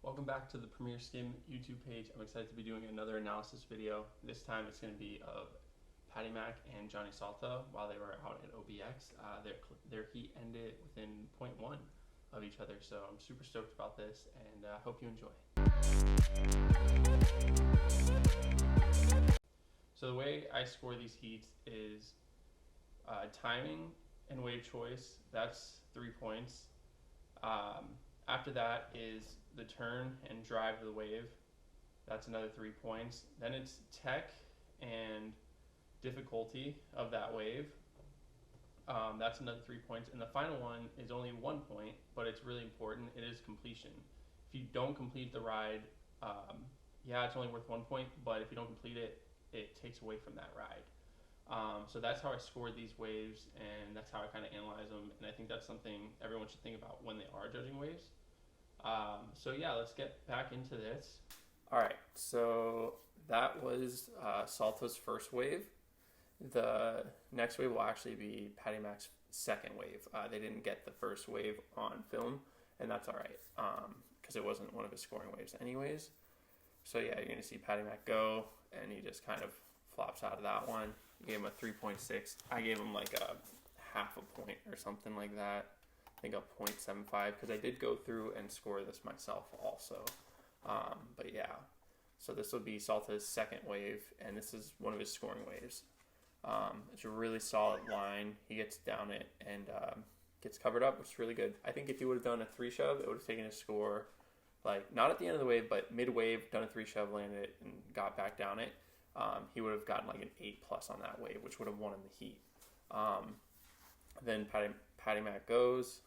Welcome back to the Premier Skim YouTube page. I'm excited to be doing another analysis video. This time it's going to be of Paddy Mack and Johnny Salta while they were out at OBX. Their heat ended within 0.1 of each other, so I'm super stoked about this, and I hope you enjoy. So the way I score these heats is timing and wave choice. That's 3 points. After that is the turn and drive of the wave. That's another 3 points. Then it's tech and difficulty of that wave. That's another 3 points. And the final one is only 1 point, but it's really important. It is completion. If you don't complete the ride, it's only worth 1 point, but if you don't complete it, it takes away from that ride. So that's how I scored these waves, and that's how I kind of analyze them. And I think that's something everyone should think about when they are judging waves. Let's get back into this. All right, so that was Salta's first wave. The next wave will actually be Paddy Mack's second wave. They didn't get the first wave on film, and that's all right, because it wasn't one of his scoring waves anyways. So yeah, you're going to see Paddy Mack go, and he just kind of flops out of that one. You gave him a 3.6. I gave him like a half a point or something like that. I think a 0.75, because I did go through and score this myself also. But yeah, so this will be Salta's second wave, and this is one of his scoring waves. It's a really solid line. He gets down it and gets covered up, which is really good. I think if he would have done a 3-shove, it would have taken his score, like not at the end of the wave, but mid-wave, done a 3-shove, landed it, and got back down it. He would have gotten like an 8+ on that wave, which would have won him the heat. Then Paddy Mack goes,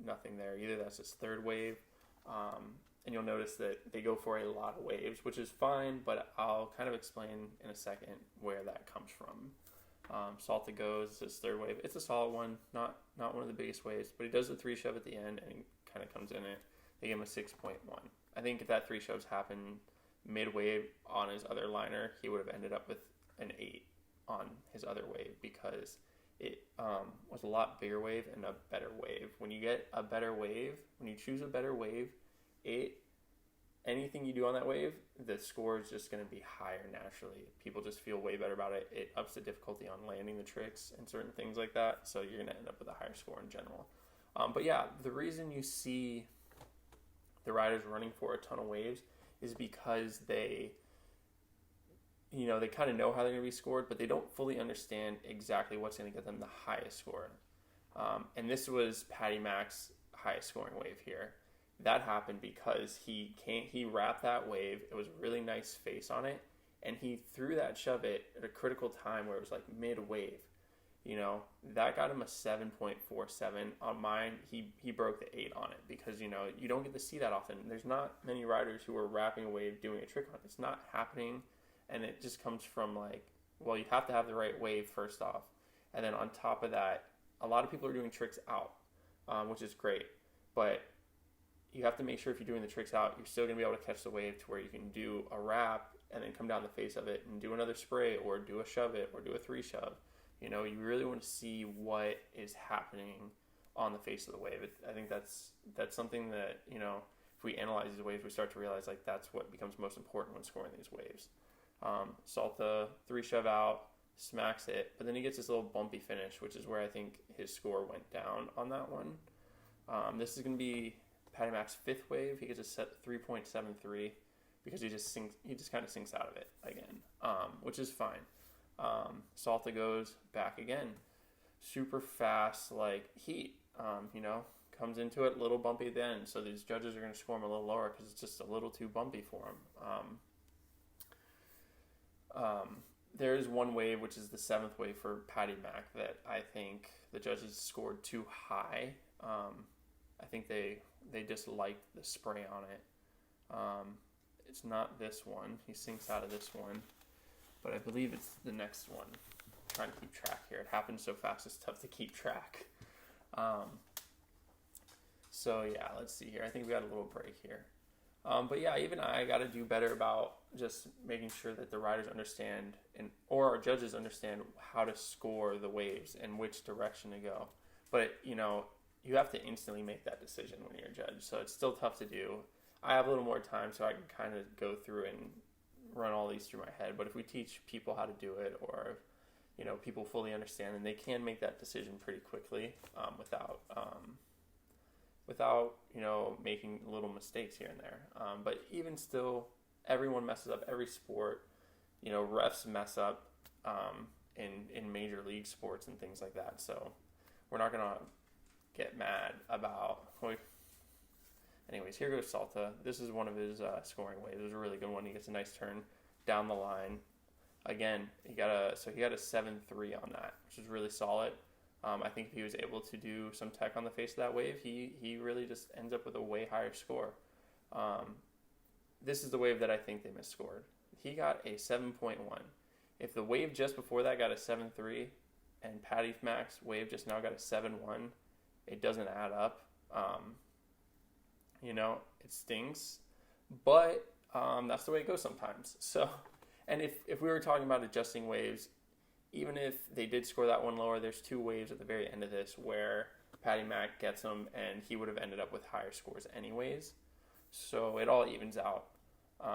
nothing there either. That's his third wave. And you'll notice that they go for a lot of waves, which is fine, but I'll kind of explain in a second where that comes from. Salta goes, his third wave. It's a solid one, not one of the biggest waves, but he does the 3-shove at the end, and he kind of comes in it. They give him a 6.1. I think if that 3 shoves happened mid-wave on his other liner, he would have ended up with an 8 on his other wave, because it was a lot bigger wave and a better wave. When you get a better wave, when you choose a better wave, anything you do on that wave, the score is just going to be higher naturally. People just feel way better about it. It ups the difficulty on landing the tricks and certain things like that, so you're going to end up with a higher score in general. But yeah, the reason you see the riders running for a ton of waves is because they kind of know how they're going to be scored, but they don't fully understand exactly what's going to get them the highest score. And this was Paddy Mack's highest scoring wave here. That happened because he wrapped that wave. It was a really nice face on it, and he threw that shove it at a critical time where it was like mid-wave. That got him a 7.47. On mine, he broke the 8 on it, because, you don't get to see that often. There's not many riders who are wrapping a wave doing a trick on it. It's not happening, and it just comes from you have to have the right wave first off. And then on top of that, a lot of people are doing tricks out, which is great. But you have to make sure if you're doing the tricks out, you're still going to be able to catch the wave to where you can do a wrap and then come down the face of it and do another spray, or do a shove it, or do a 3-shove. You really want to see what is happening on the face of the wave. I think that's something that, if we analyze these waves, we start to realize that's what becomes most important when scoring these waves. Salta 3-shove out, smacks it, but then he gets this little bumpy finish, which is where I think his score went down on that one. This is going to be Paddy Mack's 5th wave. He gets a set 3.73 because he just kind of sinks out of it again, which is fine. Salta goes back again, super fast heat. Comes into it a little bumpy at the end, so these judges are going to score him a little lower because it's just a little too bumpy for him. There is one wave, which is the 7th wave for Paddy Mack, that I think the judges scored too high. I think they disliked the spray on it. It's not this one. He sinks out of this one, but I believe it's the next one. I'm trying to keep track here. It happens so fast, it's tough to keep track. Let's see here. I think we got a little break here. Even I got to do better about just making sure that the riders understand or our judges understand how to score the waves and which direction to go. But, you have to instantly make that decision when you're a judge. So it's still tough to do. I have a little more time, so I can kind of go through and run all these through my head. But if we teach people how to do it, or people fully understand, then they can make that decision pretty quickly without making little mistakes here and there. But even still, everyone messes up. Every sport, refs mess up in major league sports and things like that. So we're not gonna get mad about. Anyways, here goes Salta. This is one of his scoring waves. It was a really good one. He gets a nice turn down the line. Again, he got a 7-3 on that, which is really solid. I think if he was able to do some tech on the face of that wave, he really just ends up with a way higher score. This is the wave that I think they misscored. He got a 7.1. If the wave just before that got a 7.3 and Paddy Mack's wave just now got a 7.1, it doesn't add up. It stinks, but that's the way it goes sometimes. So, and if we were talking about adjusting waves, even if they did score that one lower, there's 2 waves at the very end of this where Paddy Mack gets them, and he would have ended up with higher scores anyways. So it all evens out.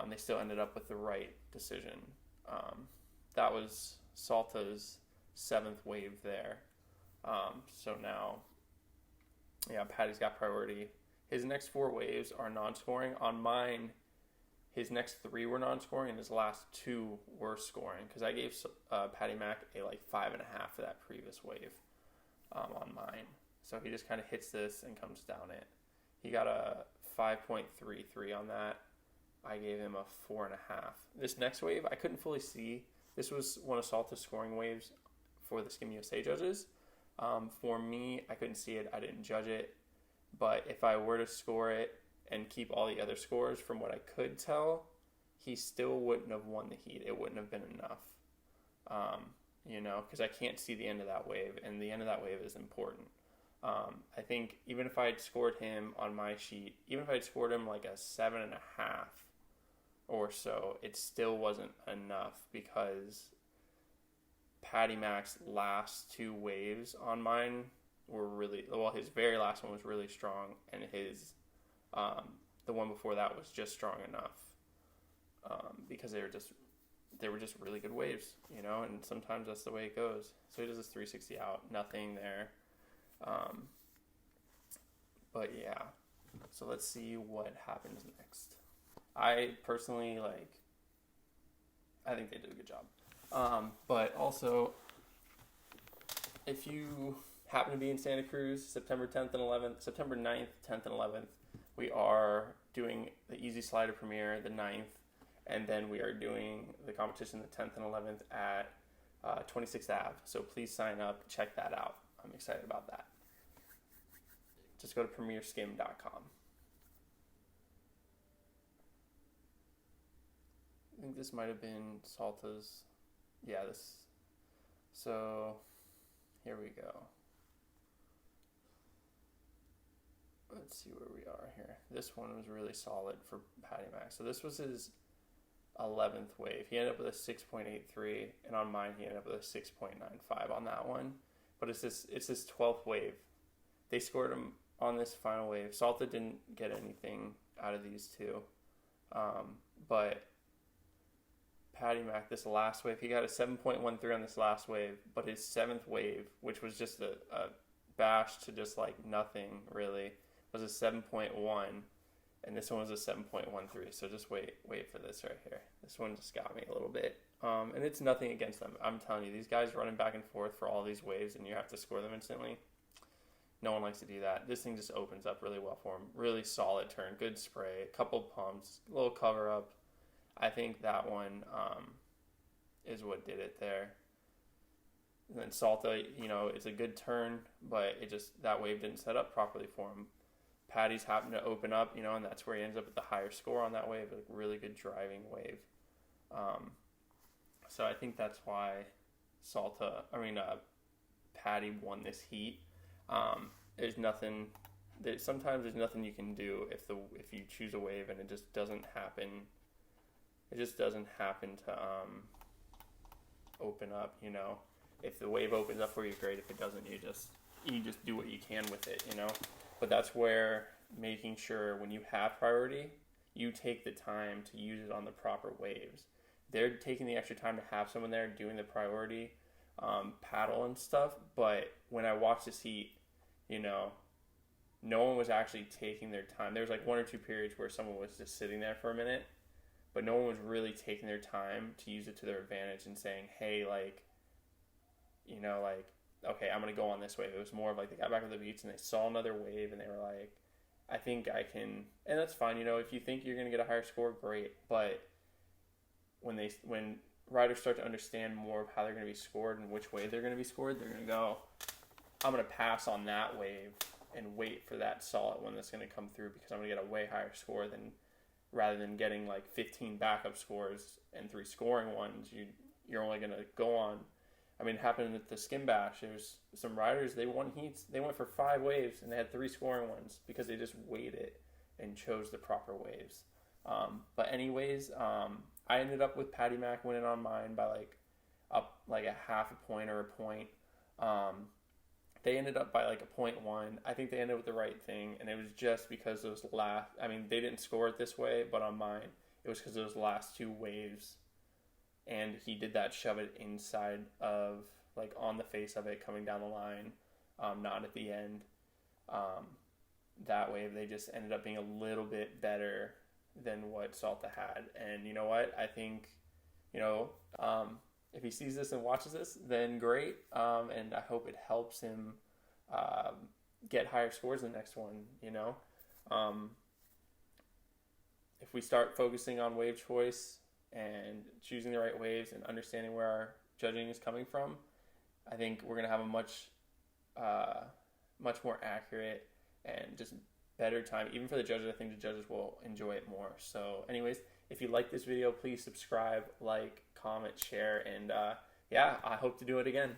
They still ended up with the right decision. That was Salta's 7th wave there. So now, Paddy's got priority. His next 4 waves are non-scoring. On mine, his next 3 were non-scoring, and his last 2 were scoring. Because I gave Paddy Mack a 5.5 for that previous wave on mine. So he just kind of hits this and comes down it. He got a 5.33 on that. I gave him a 4.5. This next wave, I couldn't fully see. This was one of Salta's scoring waves for the Skim USA judges. For me, I couldn't see it. I didn't judge it. But if I were to score it and keep all the other scores, from what I could tell, he still wouldn't have won the heat. It wouldn't have been enough. Because I can't see the end of that wave, and the end of that wave is important. I think even if I had scored him on my sheet, even if I had scored him like a 7.5 or so, it still wasn't enough because Paddy Mack's last 2 waves on mine were really, his very last one was really strong, and his the one before that was just strong enough because they were just really good waves, and sometimes that's the way it goes. So he does this 360 out, nothing there. But yeah, so let's see what happens next. I personally I think they did a good job. But also, if you happen to be in Santa Cruz, September 9th, 10th, and 11th, we are doing the Easy Slider premiere the 9th, and then we are doing the competition the 10th and 11th at 26th Ave. So please sign up, check that out. I'm excited about that. Just go to premierskim.com. I think this might have been Salta's. Yeah, this. So here we go. Let's see where we are here. This one was really solid for Paddy Mack. So this was his 11th wave. He ended up with a 6.83, and on mine he ended up with a 6.95 on that one. But it's his 12th wave. They scored him on this final wave. Salta didn't get anything out of these 2. But Paddy Mack, this last wave, he got a 7.13 on this last wave, but his 7th wave, which was just a bash to just nothing really, was a 7.1, and this one was a 7.13. So just wait for this right here. This one just got me a little bit. And it's nothing against them. I'm telling you, these guys running back and forth for all these waves, and you have to score them instantly. No one likes to do that. This thing just opens up really well for him. Really solid turn, good spray, a couple pumps, a little cover up. I think that one is what did it there. And then Salta, it's a good turn, but that wave didn't set up properly for him. Paddy's happened to open up, and that's where he ends up with the higher score on that wave, a really good driving wave. So I think that's why Paddy won this heat. Sometimes there's nothing you can do if you choose a wave and it just doesn't happen. It just doesn't happen to open up, If the wave opens up for you, great. If it doesn't, you just do what you can with it, But that's where making sure when you have priority you take the time to use it on the proper waves. They're taking the extra time to have someone there doing the priority paddle and stuff. But when I watched this heat, you know, no one was actually taking their time. There was like 1 or 2 periods where someone was just sitting there for a minute, but no one was really taking their time to use it to their advantage and saying, hey, like, you know, like, okay, I'm going to go on this wave. It was more of like they got back to the beach and they saw another wave and they were like, I think I can, and that's fine. You know, if you think you're going to get a higher score, great. But when riders start to understand more of how they're going to be scored and which way they're going to be scored, they're going to go, I'm going to pass on that wave and wait for that solid one that's going to come through because I'm going to get a way higher score than rather than getting like 15 backup scores and 3 scoring ones. You're only going to go on. I mean, it happened at the Skim Bash. There was some riders, they won heats. They went for 5 waves and they had 3 scoring ones because they just waited and chose the proper waves. But anyways, I ended up with Paddy Mack winning on mine by up like a half a point or a point. They ended up by like a 0.1. I think they ended with the right thing, and it was just because those last. I mean, they didn't score it this way, but on mine, it was because those last 2 waves, and he did that shove it inside of like on the face of it coming down the line, not at the end. That wave, they just ended up being a little bit better than what Salta had, and you know what? I think, you know, if he sees this and watches this, then great, and I hope it helps him get higher scores in the next one, you know. If we start focusing on wave choice and choosing the right waves and understanding where our judging is coming from, I think we're going to have a much more accurate and just better time. Even for the judges, I think the judges will enjoy it more. So anyways, if you like this video, please subscribe, like, comment, share, and yeah, I hope to do it again.